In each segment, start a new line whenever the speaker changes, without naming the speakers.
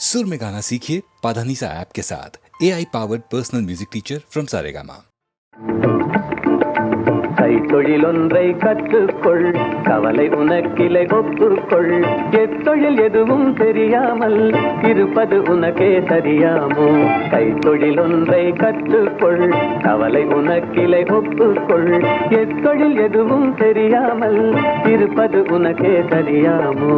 सुर में गाना सीखिए पाधानीसा ऐप के साथ AI powered personal music teacher from Saregama.
கைத்தொழில் ஒன்றை கற்றுக்கொள், கவலை உனக்கில்லை ஒப்புக்கொள். எத்தொழில் எதுவும் தெரியாமல் இருப்பது உனக்கே சரியாமோ? கைத்தொழில் ஒன்றை கற்றுக்கொள், கவலை உனக்கில்லை ஒப்புக்கொள். எத்தொழில் எதுவும் தெரியாமல் இருப்பது உனக்கே சரியாமோ?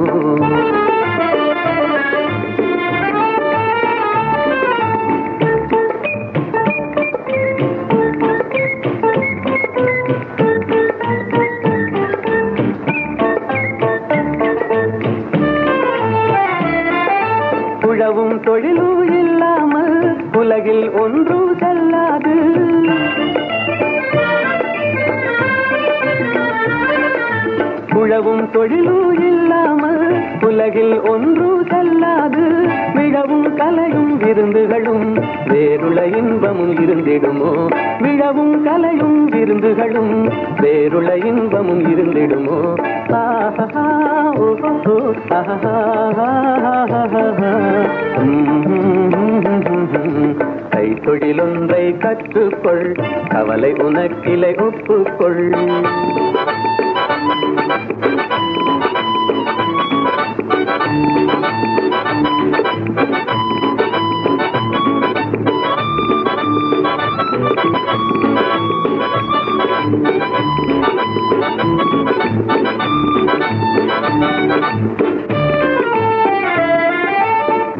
உழவும் தொழிலும் இல்லாமல் உலகில் ஒன்று செல்லாது. உழவும் தொழிலும் இல்லாமல் உலகில் ஒன்று செல்லாது. விழவும் கலையும் விருந்துகளும் வேறுள இன்பமும் இருந்திடுமோ? விழவும் கலையும் விருந்துகளும் வேறுள இன்பமும் இருந்திடுமோ? ஆஹா ஓஹோ ஆஹா. கைத்தொழில் ஒன்றை கற்றுக்கொள், கவலை உனக்கில்லை ஒப்புக்கொள்.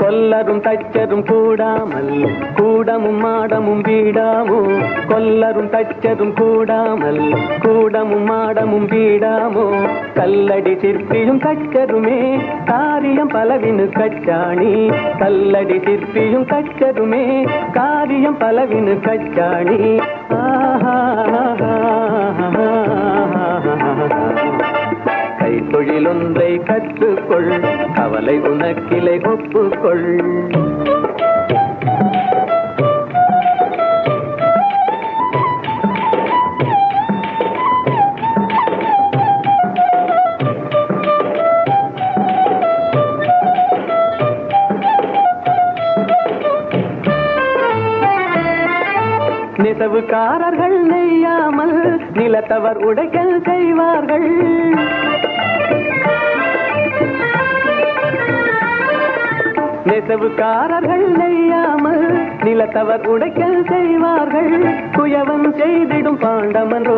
கொல்லரும் தச்சரும் கூடாமல் கூடமும் மாடமும் வீடாமோ? கொல்லரும் தச்சரும் கூடாமல் கூடமும் மாடமும் வீடாமோ? கல்லடி சிற்பியும் தச்சருமே காரியம் பலவினு கச்சாணி. கல்லடி சிற்பியும் தச்சருமே காரியம் பலவினு கச்சாணி. கைத்தொழில் ஒன்றை கற்றுக்கொள், கவலை உனக்கில்லை ஒப்புக்கொள். நெசவுக்காரர்கள் நெய்யாமல் நிலத்தவர் உடைக்கல் செய்வார்கள். நெசவுக்காரர்கள் நெய்யாமல் நிலத்தவர் உடைக்கல் செய்வார்கள். குயவன் செய்திடும் பாண்டமன்றோ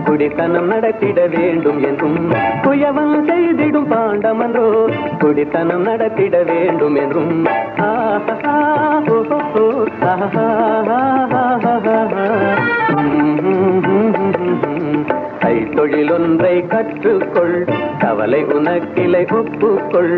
குடித்தனம் நடத்திட வேண்டும் என்றும். குயவன் செய்திடும் பாண்டமன்றோ குடித்தனம் நடத்திட வேண்டும் என்றும். ஆஹா ஓஹோ ஆஹா. கைத்தொழில் ஒன்றை கற்றுக்கொள், கவலை உனக்கில்லை ஒப்புக்கொள்.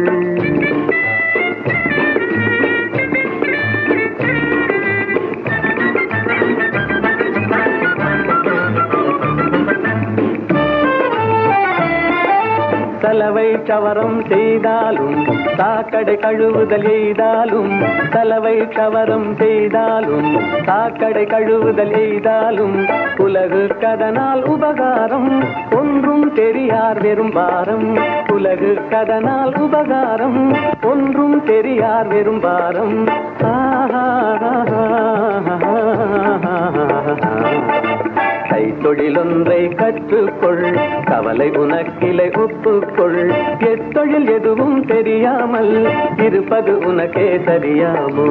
சலவை சவரம் செய்தாலும் சாக்கடை கழுவுதல் எய்தாலும். சலவை சவரம் செய்தாலும் சாக்கடை கழுவுதல் எய்தாலும் உலகு கதனால் உபகாரம் ஒன்றும் தெரியார் வெறும் பாரம். உலகு கதனால் உபகாரம் ஒன்றும் தெரியார் வெறும் பாரம். கைத்தொழில் ஒன்றை கற்றுக்கொள், கவலை உனக்கில்லை ஒப்புக்கொள். எத்தொழில் எதுவும் தெரியாமல் இருப்பது உனக்கே சரியாமோ?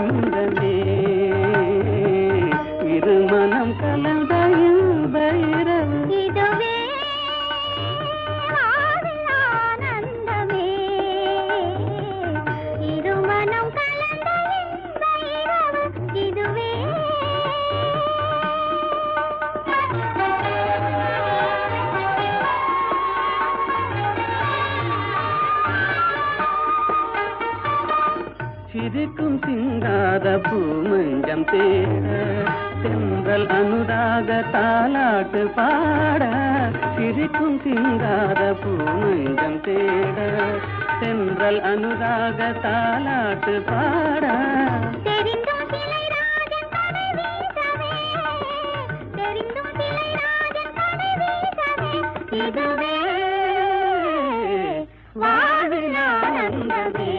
ஆனந்தமே இருமனம் கலந்த இன்ப இரவு
இதுவே ஆனந்தமே இருமனம் கலந்த இன்ப இரவு இதுவே
சிரிக்கும் சிங்கார பூமஞ்சம் தேட சென்றல் அனுராக தாலாட்டு பாட சிரிக்கும் சிங்கார பூமஞ்சம் தேட சென்றல் அனுராக தாலாட்டு பாட
தெரிந்தும் சிலை ராஜன் கதை வீசவே தெரிந்தும் சிலை ராஜன் கதை வீசவே இதுவே வாழ்வில் ஆனந்தமே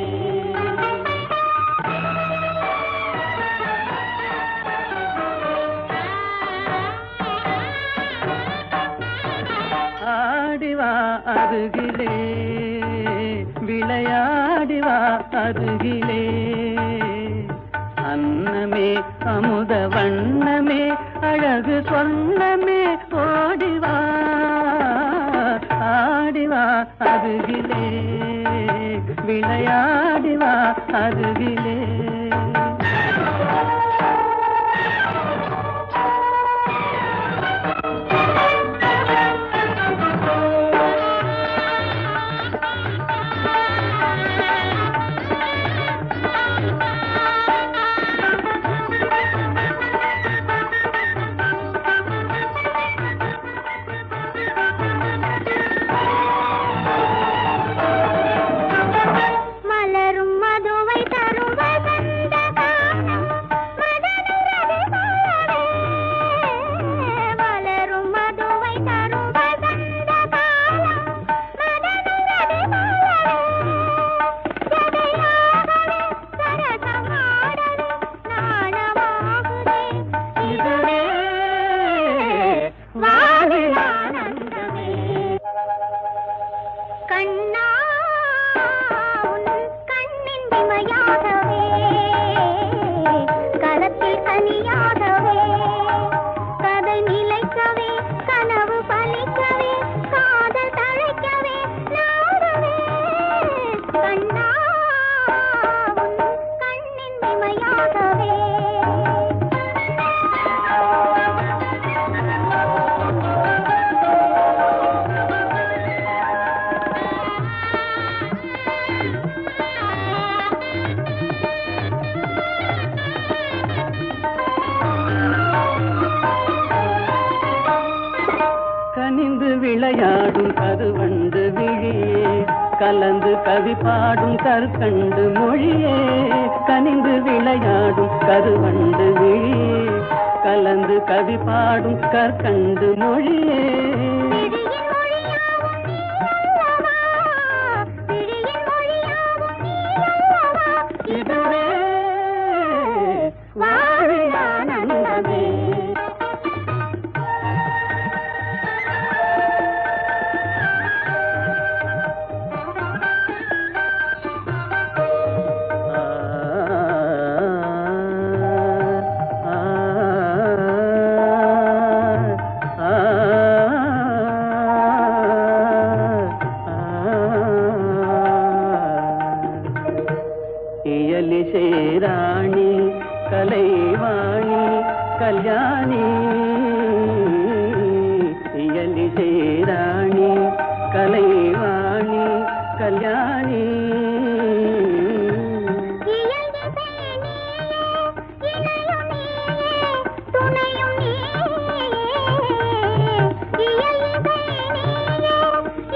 ஆடிவா அருகிலே விளையாடிவா அருகிலே அன்னமே அமுத வண்ணமே அழகு சொன்னமே ஓடிவா ஆடிவா அருகிலே விளையாடிவா அருகிலே
மலரும் மதுவை தரும் வசந்த காலம் மதனுரது மலரே மலரும் மதுவை தரும் வசந்த காலம் மதனுரது மலரே ஜதையாகவே சரசமாடவே நாணமாகுதே இதுவே வாழ்வில் ஆனந்தமே கண்ணா உன் கண்ணின் இமையாகவே களத்தில் கனியாகவே கதை நிலைக்கவே கனவு பலிக்கவே காதல் தழைக்கவே நாடவே கண்ணா உன் கண்ணின் இமையாகவே
கனிந்து விளையாடும் கருவண்டு விழியே கலந்து கவி பாடும் கற்கண்டு மொழியே கனிந்து விளையாடும் கருவண்டு விழியே கலந்து கவி பாடும் கற்கண்டு மொழியே
விழியின் மொழியாவும் நீ அல்லவா விழியின் மொழியாவும் நீ அல்லவா
இதுவே வாழ்வில் ஆனந்தமே இயலிசை ராணி கலைவாணி கல்யாணி இயலிசை ராணி கலைவாணி கல்யாணி
இயல்கிசை நீயே இணையும் நீயே துணையும் நீயே இயல்கிசை நீயே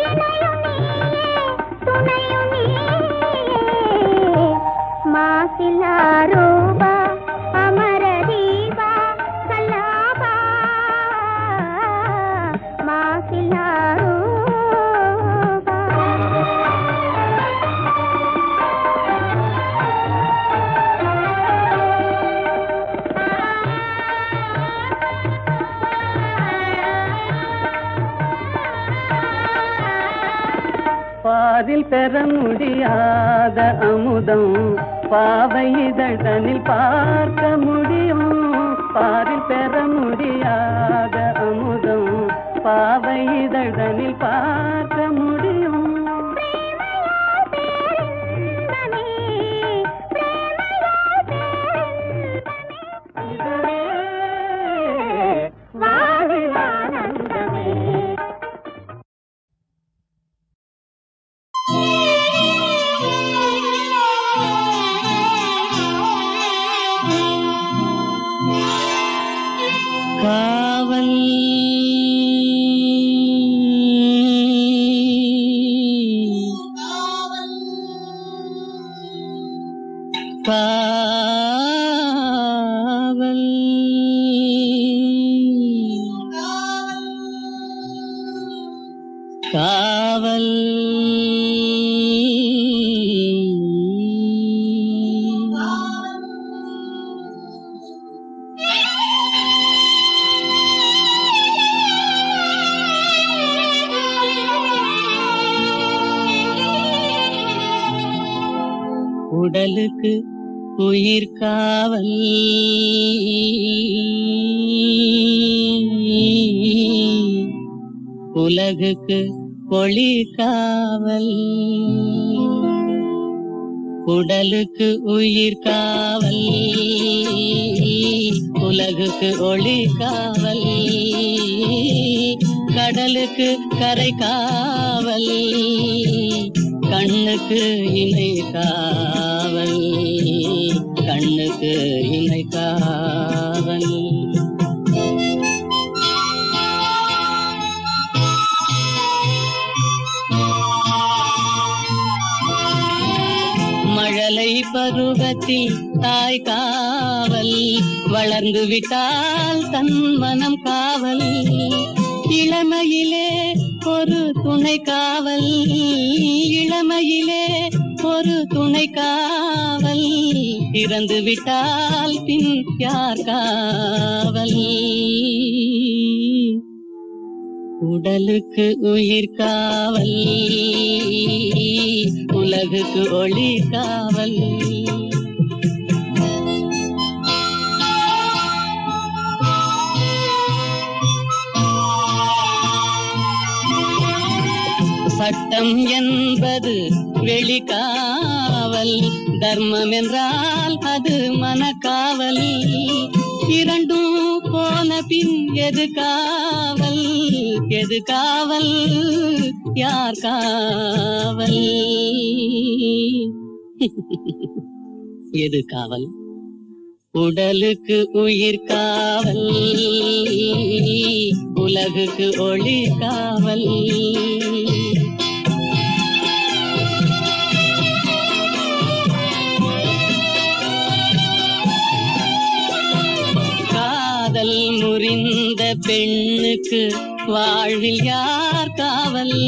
இணையும் நீயே துணையும் நீயே மாசிலா ரூபா அமர தீபா கல்லாபா மாசிலா ரூபா
பாதில் பெற முடியாத அமுதம் பாவை இதழ்தனில் பார்க்க முடியும், பாரில் பெற முடியாத அமுதம். பாவை இதழ்தனில் பார்க்க முடியும். இதுவே வாழில் ஆனந்தமே.
காவல் காவல் காவல் உடலுக்கு உயிர் காவல் உலகுக்கு ஒளி காவல். உடலுக்கு உயிர் காவல் உலகுக்கு ஒளி காவல். கடலுக்கு கரை காவல் கண்ணுக்கு இணை காவல். கண்ணுக்கு இணை காவல். மழலை பருவத்தில் தாய் காவல், வளர்ந்து விட்டால் தன் மனம் காவல். இளமையிலே ஒரு துணை காவல், இளமையிலே ஒரு துணை காவல். இறந்து விட்டால் பின் யார் காவல்? உடலுக்கு உயிர் காவல் உலகுக்கு ஒளி காவல். சட்டம் என்பது வெளிக்காவல், தர்மம் என்றால் அது மனக்காவல். இரண்டும் போன பின் எது காவல்? எது காவல்? யார் காவல்? எது காவல்? உடலுக்கு உயிர் காவல் உலகுக்கு ஒளி காவல். காதல் முறிந்த பெண்ணுக்கு வாழ்வில் யார் காவல்?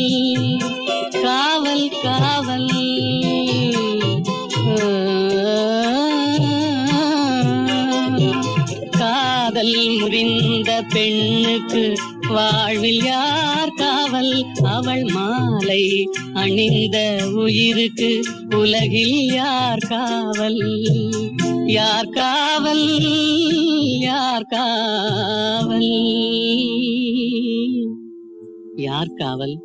காவல் காவல். காதல் முறிந்த பெண்ணுக்கு வாழ்வில் யார் காவல்? அவள் மாலை அணிந்த உயிருக்கு உலகில் யார் காவல்? யார் காவல்? யார் காவல்? யார் காவல்?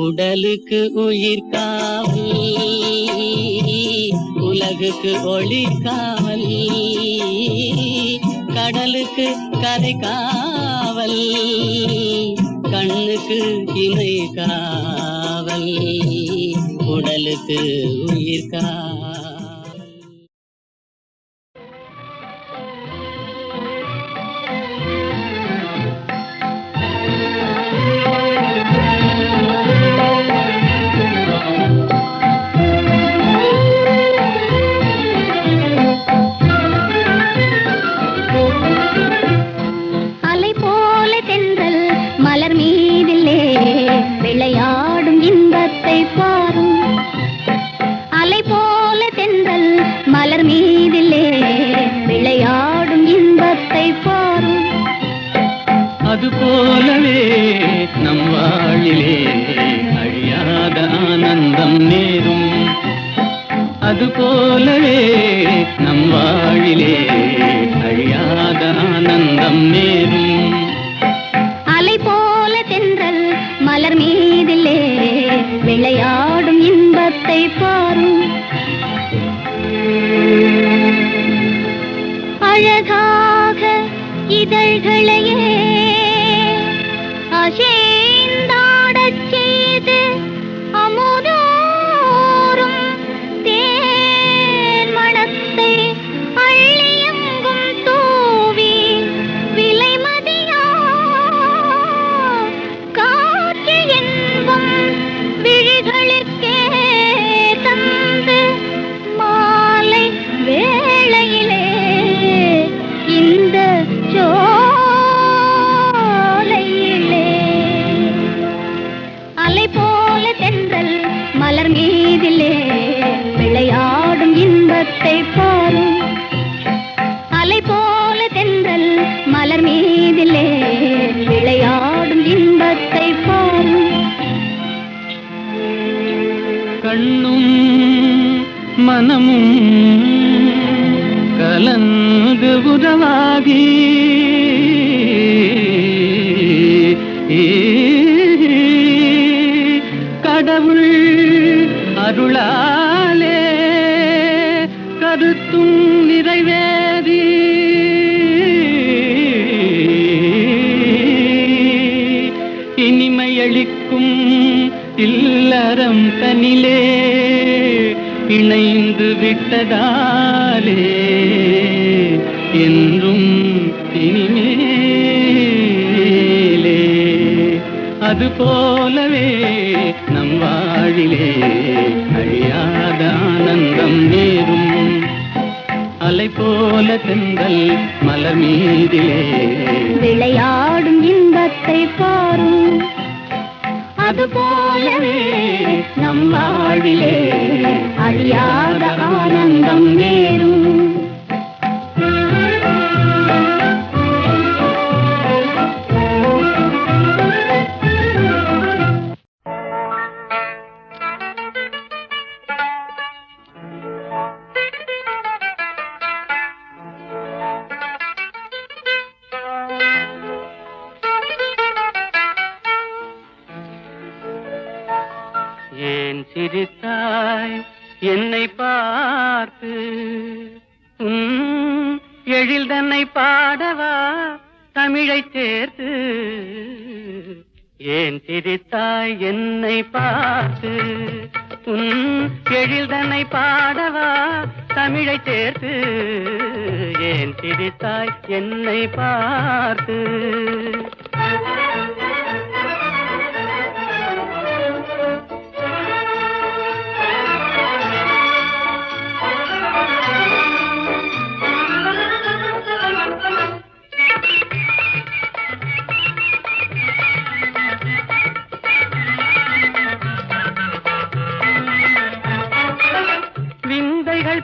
உடலுக்கு உயிர் காவல் உலகுக்கு ஒளி காவல். கடலுக்கு கரை காவல் கண்ணுக்கு இணை காவல். உடலுக்கு உயிர் காவல்.
விளையாடும் இன்பத்தை பாரும். அலை போல தென்றல் மலர் மீதிலே விளையாடும் இன்பத்தை பாரும்.
அது போலவே நம் வாழிலே அழியாத ஆனந்தம் நேரும். அது போல போலவே நம் வாழிலே அழியாத ஆனந்தம் நேரும்.
அலை போல தென்றல் மலர் மீதிலே விளையாடும் இன்பத்தை பாரும். அழகாக இதழ்களையே அசைந்தாடச் செய்து அமுதோறும் தேன் மணத்தை அள்ளியெங்கும் தூவி விலைமதியா காற்று என்பும் விழிகளுக்கே தந்து மாலை வேளையிலே இந்த சோலையிலே அலை போல தென்றல் மலர் மீதிலே விளையாடும் இன்பத்தை பாரும். அலை போல தென்றல் மலர் மீதிலே விளையாடும் இன்பத்தை பாரும்.
கண்ணும் மனமும் கலந்து உறவாகி கடவுள் அருளாலே கருத்தும் நிறைவேறி இனிமையளிக்கும் இல்லறம் தனிலே இணைந்து விட்டதாலே என்றும் இனிமேலே அது போலவே நம் வாழிலே அழியாத ஆனந்தம் நேரும். அலை போல தென்றல் மலர் மீதிலே
விளையாடும் இன்பத்தை பாரும். அது போலவே நம் வாழிலே அழியாத ஆனந்தம் வேறும்.
ஏன் சிரித்தாய் என்னை பார்த்து எழில் தன்னை பாடவா தமிழை சேர்த்து. ஏன் சிரித்தாய் என்னை பார்த்து எழில் தன்னை பாடவா தமிழை சேர்த்து. ஏன் சிரித்தாய் என்னை பார்த்து.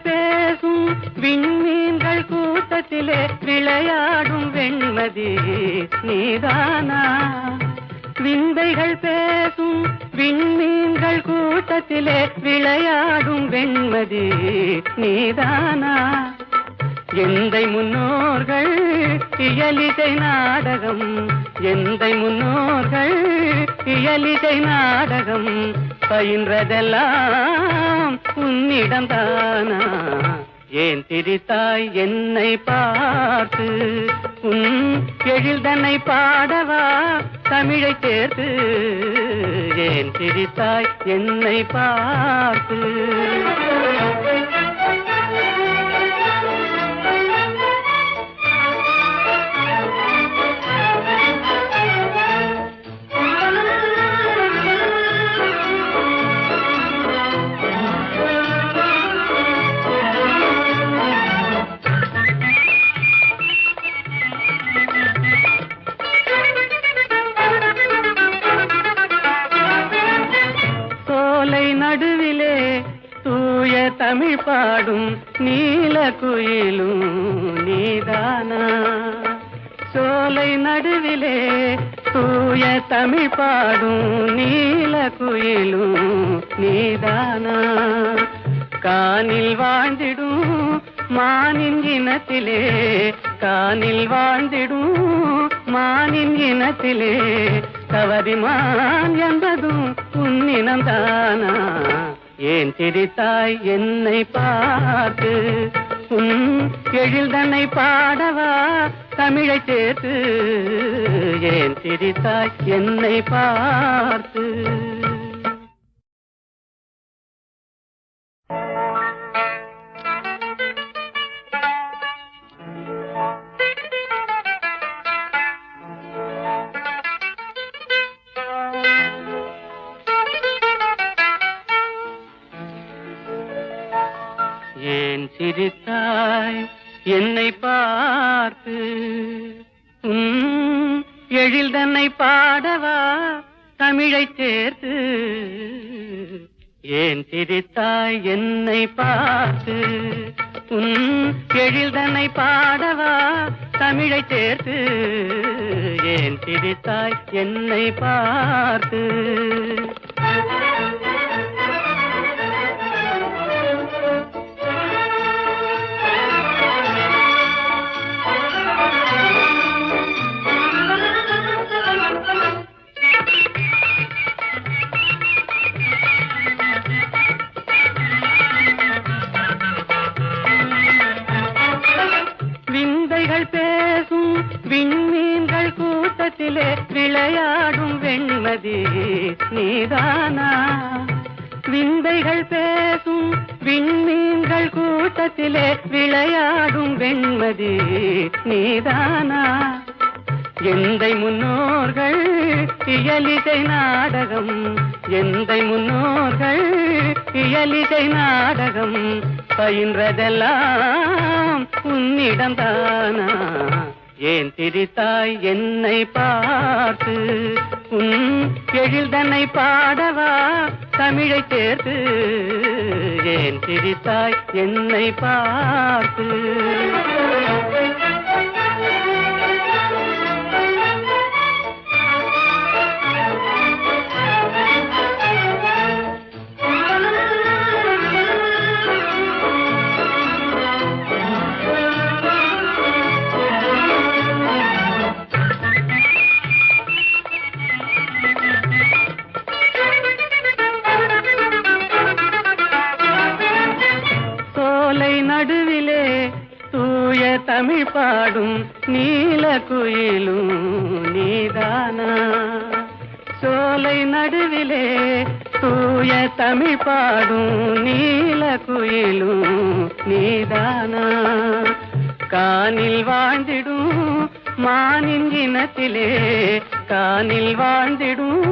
பேசும் விண்மீன்கள் கூட்டத்திலே விளையாடும் வெண்மதி நீதானா. விந்தைகள் பேசும் விண்மீன்கள் கூட்டத்திலே விளையாடும் வெண்மதி நீதானா. எந்தை முன்னோர்கள் இயலிசை நாடகம், எந்தை முன்னோர்கள் இயலிசை நாடகம் பயின்றதெல்லாம் உன்னிடம்தானா. ஏன் திரித்தாய் என்னை பார்த்து எழில் தன்னை பாடவா தமிழை சேர்த்து. ஏன் திரித்தாய் என்னை பார்த்து. நடுவிலே தூய தமிழ் பாடும் நீல குயிலும் நீதானா. சோலை நடுவிலே தூய தமிழ் பாடும் நீல குயிலும் நீதானா. கானில் வாழ்ந்திடும் மானின் இனத்திலே, கானில் வாழ்ந்திடும் மானின் இனத்திலே கவரிமான் என்பதும் உன்னினம்தானா? ஏன் சிரித்தாய் என்னை பார்த்து? உன் எழில் தன்னை பாடவா தமிழை சேர்த்து? ஏன் சிரித்தாய் என்னை பார்த்து? ஏன் சிரித்தாய் என்னை பார்த்து? எழில் தன்னை பாடவா தமிழை சேர்த்து? ஏன் சிரித்தாய் என்னை பார்த்து? எழில் தன்னை பாடவா தமிழை சேர்த்து? ஏன் சிரித்தாய் என்னை பார்த்து? விந்தைகள் பேசும் விண்மீன்கள் கூட்டத்திலே விளையாடும் வெண்மதி நீதானா? விந்தைகள் பேசும் விண்மீன்கள் கூட்டத்திலே விளையாடும் வெண்மதி நீதானா? எந்தை முன்னோர்கள் இயலிசை நாடகம், எந்தை முன்னோர்கள் இயலிசை நாடகம் பயின்றதெல்லாம் உன்னிடம்தானா? ஏன் சிரித்தாய் என்னை பார்த்து? எழில் தன்னை பாடவா தமிழை சேர்த்து? ஏன் சிரித்தாய் என்னை பார்த்து? நடுவிலே தூய தமிழ் பாடும் நீல குயிலும் நீதானா? சோலை நடுவிலே தூய தமிழ் பாடும் நீல குயிலும் நீதானா? கானில் வாழ்ந்திடும் மானின் இனத்திலே, கானில் வாழ்ந்திடும்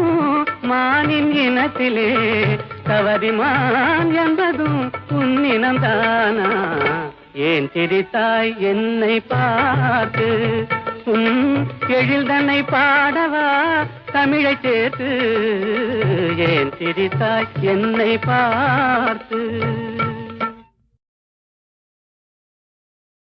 மானின் இனத்திலே கவரிமான் என்பதும் உன்னினம்தானா? ஏன் சிரித்தாய் என்னை பார்த்து? எழில் தன்னை பாடவா தமிழை சேர்த்து? ஏன் சிரித்தாய் என்னை பார்த்து?